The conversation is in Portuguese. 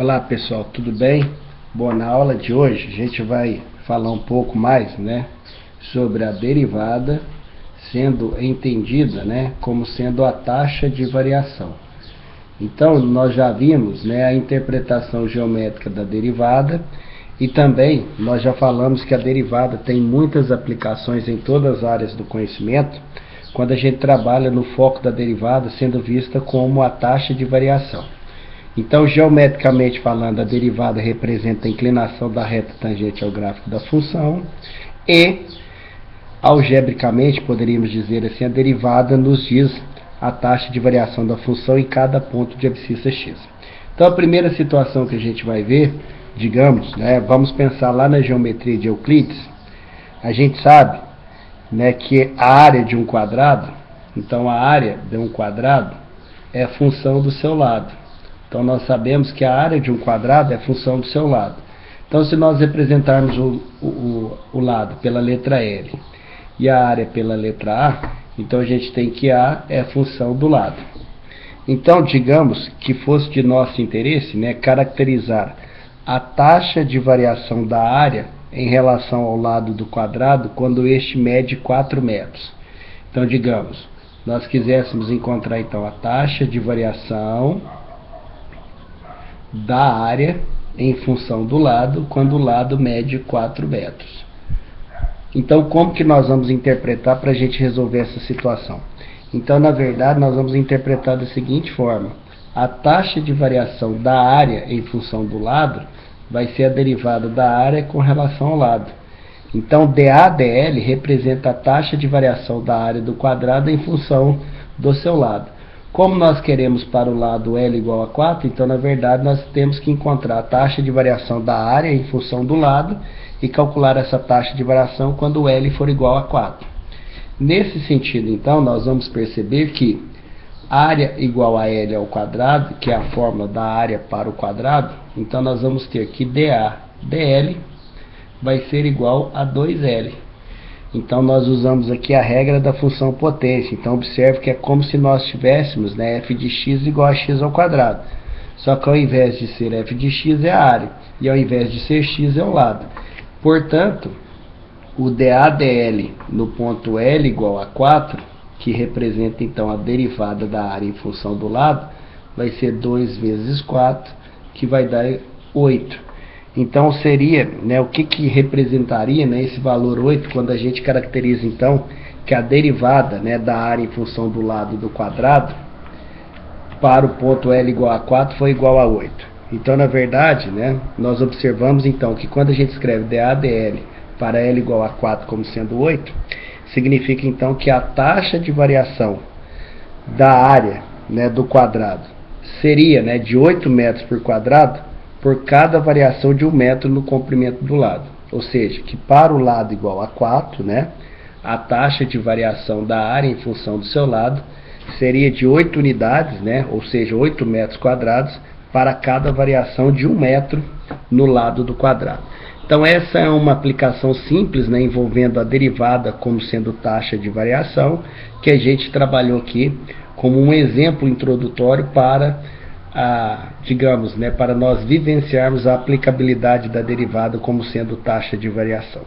Olá pessoal, tudo bem? Bom, na aula de hoje a gente vai falar um pouco mais, sobre a derivada sendo entendida, como sendo a taxa de variação. Então, nós já vimos, a interpretação geométrica da derivada e também nós já falamos que a derivada tem muitas aplicações em todas as áreas do conhecimento, quando a gente trabalha no foco da derivada sendo vista como a taxa de variação. Então, geometricamente falando, a derivada representa a inclinação da reta tangente ao gráfico da função e, algebricamente, poderíamos dizer assim, a derivada nos diz a taxa de variação da função em cada ponto de abscissa x. Então, a primeira situação que a gente vai ver, digamos, vamos pensar lá na geometria de Euclides, a gente sabe que a área de um quadrado, então a área de um quadrado é a função do seu lado. Então, nós sabemos que a área de um quadrado é a função do seu lado. Então, se nós representarmos o lado pela letra L e a área pela letra A, então a gente tem que A é a função do lado. Então, digamos que fosse de nosso interesse caracterizar a taxa de variação da área em relação ao lado do quadrado quando este mede 4 metros. Então, digamos, nós quiséssemos encontrar então a taxa de variação da área em função do lado, quando o lado mede 4 metros. Então, como que nós vamos interpretar para a gente resolver essa situação? Então, na verdade, nós vamos interpretar da seguinte forma: a taxa de variação da área em função do lado vai ser a derivada da área com relação ao lado. Então, dAdl representa a taxa de variação da área do quadrado em função do seu lado. Como nós queremos para o lado L igual a 4, então na verdade nós temos que encontrar a taxa de variação da área em função do lado e calcular essa taxa de variação quando L for igual a 4. Nesse sentido, então, nós vamos perceber que área igual a L ao quadrado, que é a fórmula da área para o quadrado, então nós vamos ter que dAdl vai ser igual a 2L. Então, nós usamos aqui a regra da função potência. Então, observe que é como se nós tivéssemos f de x igual a x ao quadrado. Só que ao invés de ser f de x é a área. E ao invés de ser x é o lado. Portanto, o dAdl no ponto L igual a 4, que representa então a derivada da área em função do lado, vai ser 2 vezes 4, que vai dar 8. Então, seria, o que representaria esse valor 8 quando a gente caracteriza, então, que a derivada da área em função do lado do quadrado para o ponto L igual a 4 foi igual a 8. Então, na verdade, nós observamos, então, que quando a gente escreve dAdl para L igual a 4 como sendo 8, significa, então, que a taxa de variação da área do quadrado seria de 8 metros por quadrado, por cada variação de 1 metro no comprimento do lado. Ou seja, que para o lado igual a 4, a taxa de variação da área em função do seu lado seria de 8 unidades, ou seja, 8 metros quadrados, para cada variação de 1 metro no lado do quadrado. Então, essa é uma aplicação simples, envolvendo a derivada como sendo taxa de variação, que a gente trabalhou aqui como um exemplo introdutório para digamos, para nós vivenciarmos a aplicabilidade da derivada como sendo taxa de variação.